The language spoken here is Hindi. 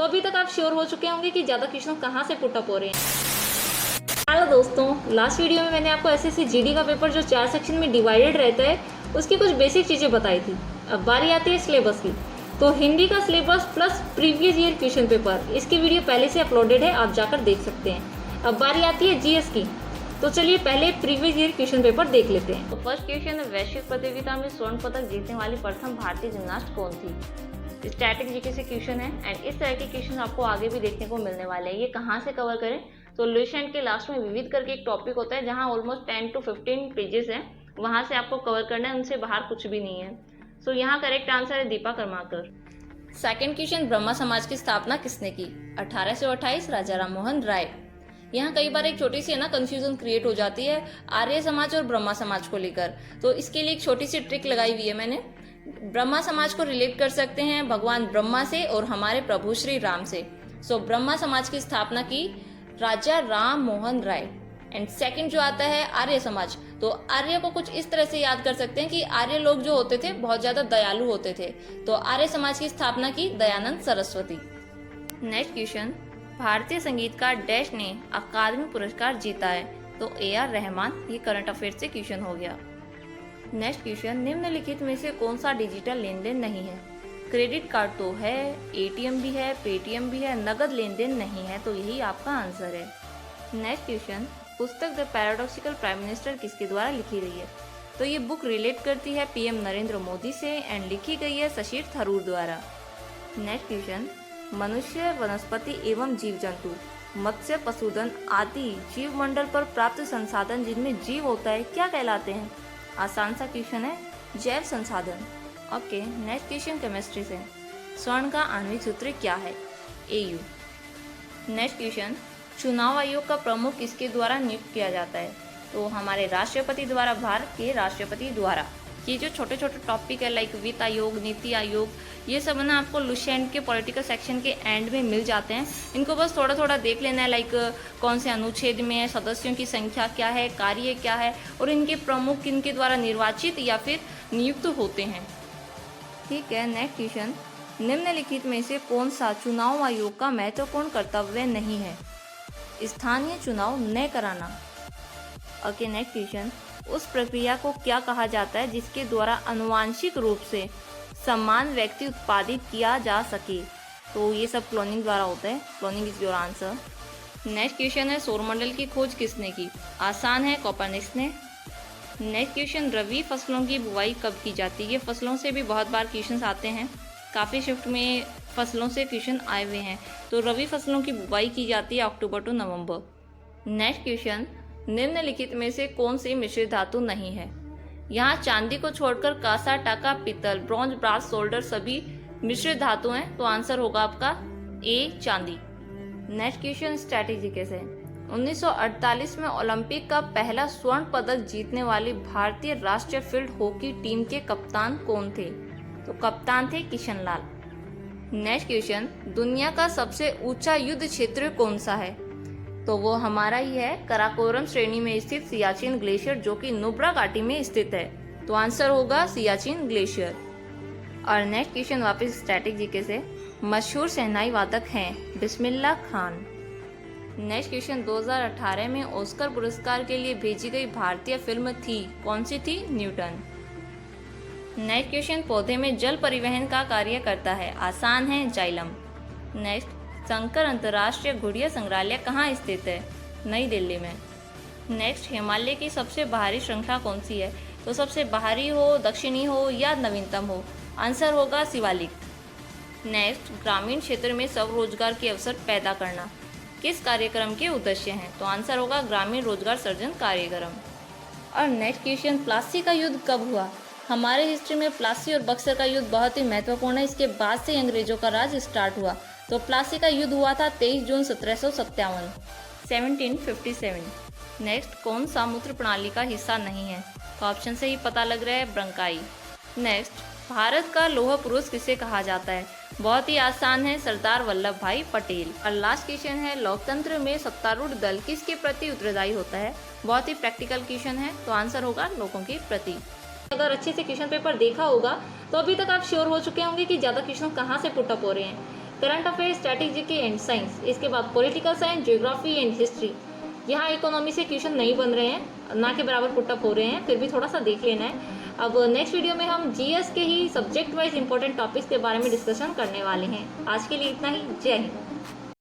अभी तक आप श्योर हो चुके होंगे कि ज़्यादा क्वेश्चन कहाँ से पुट अप हो रहे हैं। हेलो दोस्तों, लास्ट वीडियो में मैंने आपको एसएससी जीडी का पेपर जो 4 सेक्शन में डिवाइडेड रहता है उसकी कुछ बेसिक चीज़ें बताई थी। अब बारी आती है सिलेबस की। तो हिंदी का syllabus plus previous year question paper, इसकी वीडियो पहले से अपलोडेड है, आप जाकर देख सकते हैं। अब बारी आती है जीएस की। तो चलिए पहले प्रीवियस ईयर क्वेश्चन पेपर देख लेते हैं। तो फर्स्ट क्वेश्चन है, वैश्विक प्रतियोगिता में स्वर्ण पदक जीतने वाली प्रथम भारतीय जिम्नास्ट कौन थी। स्टैटिक जीके से क्वेश्चन है एंड इस तरह के क्वेश्चन आपको आगे भी देखने को मिलने वाले हैं। ये कहाँ से कवर करें, तो लुसेंट के लास्ट में विविध करके एक टॉपिक होता है जहाँ ऑलमोस्ट 10 to 15 पेजेस हैं, वहाँ से आपको कवर करना है, उनसे बाहर कुछ भी नहीं है। सो यहाँ करेक्ट आंसर है दीपा कर्माकर। सेकंड क्वेश्चन, ब्रह्मा समाज की स्थापना किसने की। 1828 राजा राम मोहन राय। यहाँ कई बार एक छोटी सी है ना कंफ्यूजन क्रिएट हो जाती है आर्य समाज और ब्रह्मा समाज को लेकर, तो इसके लिए एक छोटी सी ट्रिक लगाई हुई है मैंने। ब्रह्मा समाज को रिलेट कर सकते हैं भगवान ब्रह्मा से और हमारे प्रभु श्री राम से। सो ब्रह्मा समाज की स्थापना की राजा राम मोहन राय। एंड सेकंड जो आता है आर्य समाज, तो आर्य को कुछ इस तरह से याद कर सकते हैं कि आर्य लोग जो होते थे बहुत ज्यादा दयालु होते थे, तो आर्य समाज की स्थापना की दयानंद सरस्वती। नेक्स्ट क्वेश्चन, भारतीय संगीतकार डैश ने अकादमी पुरस्कार जीता है, तो AR रहमान। ये करंट अफेयर से क्वेश्चन हो गया। नेक्स्ट क्वेश्चन, निम्नलिखित में से कौन सा डिजिटल लेन देन नहीं है। क्रेडिट कार्ड तो है, ATM भी है, पेटीएम भी है, नगद लेन देन नहीं है, तो यही आपका आंसर है। नेक्स्ट क्वेश्चन, पुस्तक द पैराडॉक्सिकल प्राइम मिनिस्टर किसके द्वारा लिखी गई है, तो ये बुक रिलेट करती है PM नरेंद्र मोदी से एंड लिखी गई है शशिर थरूर द्वारा। नेक्स्ट क्वेश्चन, मनुष्य, वनस्पति एवं जीव जंतु, मत्स्य, पशुधन आदि जीव मंडल पर प्राप्त संसाधन जिनमें जीव होता है क्या कहलाते हैं। आसान सा क्वेश्चन है, जैव संसाधन। ओके, नेक्स्ट क्वेश्चन केमिस्ट्री से, स्वर्ण का आणविक सूत्र क्या है, AU। नेक्स्ट क्वेश्चन, चुनाव आयोग का प्रमुख किसके द्वारा नियुक्त किया जाता है, तो हमारे राष्ट्रपति द्वारा, भारत के राष्ट्रपति द्वारा। ये जो छोटे छोटे टॉपिक है लाइक वित्त आयोग, नीति आयोग, ये सब ना आपको लुसेंट के पॉलिटिकल सेक्शन के एंड में मिल जाते हैं। इनको बस थोड़ा थोड़ा देख लेना है, लाइक कौन से अनुच्छेद में है, सदस्यों की संख्या क्या है, कार्य क्या है और इनके प्रमुख किनके द्वारा निर्वाचित या फिर नियुक्त होते हैं। ठीक है, नेक्स्ट क्वेश्चन, निम्नलिखित में से कौन सा चुनाव आयोग का महत्वपूर्ण कर्तव्य नहीं है। स्थानीय चुनाव न कराना। ओके, नेक्स्ट क्वेश्चन, उस प्रक्रिया को क्या कहा जाता है जिसके द्वारा आनुवांशिक रूप से समान व्यक्ति उत्पादित किया जा सके, तो ये सब क्लोनिंग द्वारा होता है। Cloning is your answer. Next question है, सौरमंडल की खोज किसने की। आसान है, कोपरनिकस ने। नेक्स्ट क्वेश्चन, रबी फसलों की बुवाई कब की जाती है। ये फसलों से भी बहुत बार क्वेश्चन आते हैं, काफ़ी शिफ्ट में फसलों से क्वेश्चन आए हुए हैं, तो रबी फसलों की बुवाई की जाती है अक्टूबर टू नवंबर। नेक्स्ट क्वेश्चन, निम्नलिखित में से कौन सी मिश्रित धातु नहीं है। यहाँ चांदी को छोड़कर कांसा, टाका, पीतल, ब्रॉन्ज, ब्रास, सोल्डर सभी मिश्रित धातु हैं, तो आंसर होगा आपका A, चांदी। नेक्स्ट क्वेश्चन स्ट्रैटेजी कैसे। 1948 में ओलंपिक का पहला स्वर्ण पदक जीतने वाली भारतीय राष्ट्रीय फील्ड हॉकी टीम के कप्तान कौन थे, तो कप्तान थे किशन लाल। नेक्स्ट क्वेश्चन, दुनिया का सबसे ऊंचा युद्ध क्षेत्र कौन सा है, तो वो हमारा ही है कराकोरम श्रेणी में स्थित सियाचिन ग्लेशियर, जो कि नुब्रा घाटी में स्थित है, तो आंसर होगा सियाचिन ग्लेशियर। और नेक्स्ट क्वेश्चन वापस स्टैटिक जीके से, मशहूर शहनाई वादक हैं बिस्मिल्लाह खान। नेक्स्ट क्वेश्चन, 2018 में ऑस्कर पुरस्कार के लिए भेजी गई भारतीय फिल्म थी, कौन सी थी, न्यूटन। नेक्स्ट क्वेश्चन, पौधे में जल परिवहन का कार्य करता है। आसान है, जाइलम। नेक्स्ट, शंकर अंतर्राष्ट्रीय घुड़िया संग्रहालय कहाँ स्थित है, नई दिल्ली में। नेक्स्ट, हिमालय की सबसे बाहरी श्रृंखला कौन सी है, तो सबसे बाहरी हो, दक्षिणी हो या नवीनतम हो, आंसर होगा शिवालिक। नेक्स्ट, ग्रामीण क्षेत्र में स्वरोजगार के अवसर पैदा करना किस कार्यक्रम के उद्देश्य हैं, तो आंसर होगा ग्रामीण रोजगार सृजन कार्यक्रम। और नेक्स्ट क्वेश्चन, प्लासी का युद्ध कब हुआ। हमारे हिस्ट्री में प्लासी और बक्सर का युद्ध बहुत ही महत्वपूर्ण है, इसके बाद से अंग्रेजों का राज स्टार्ट हुआ, तो प्लासी का युद्ध हुआ था 23 जून 1757, 1757। नेक्स्ट, कौन सा मूत्र प्रणाली का हिस्सा नहीं है, तो ऑप्शन से ही पता लग रहा है, ब्रंकाई। नेक्स्ट, भारत का लौह पुरुष किसे कहा जाता है, बहुत ही आसान है, सरदार वल्लभ भाई पटेल। और लास्ट क्वेश्चन है, लोकतंत्र में सत्तारूढ़ दल किसके प्रति उत्तरदायी होता है, बहुत ही प्रैक्टिकल क्वेश्चन है, तो आंसर होगा लोगों के प्रति। अगर अच्छे से क्वेश्चन पेपर देखा होगा तो अभी तक आप श्योर हो चुके होंगे कि ज़्यादा क्वेश्चन कहाँ से पुट अप हो रहे हैं। Current affairs, strategy and science, इसके बाद political science, geography and history. यहाँ इकोनॉमी से क्वेश्चन नहीं बन रहे हैं, ना के बराबर पुटअप हो रहे हैं, फिर भी थोड़ा सा देख लेना है। अब नेक्स्ट वीडियो में हम जीएस के ही सब्जेक्ट वाइज इंपॉर्टेंट टॉपिक्स के बारे में डिस्कशन करने वाले हैं। आज के लिए इतना ही। जय हिंद।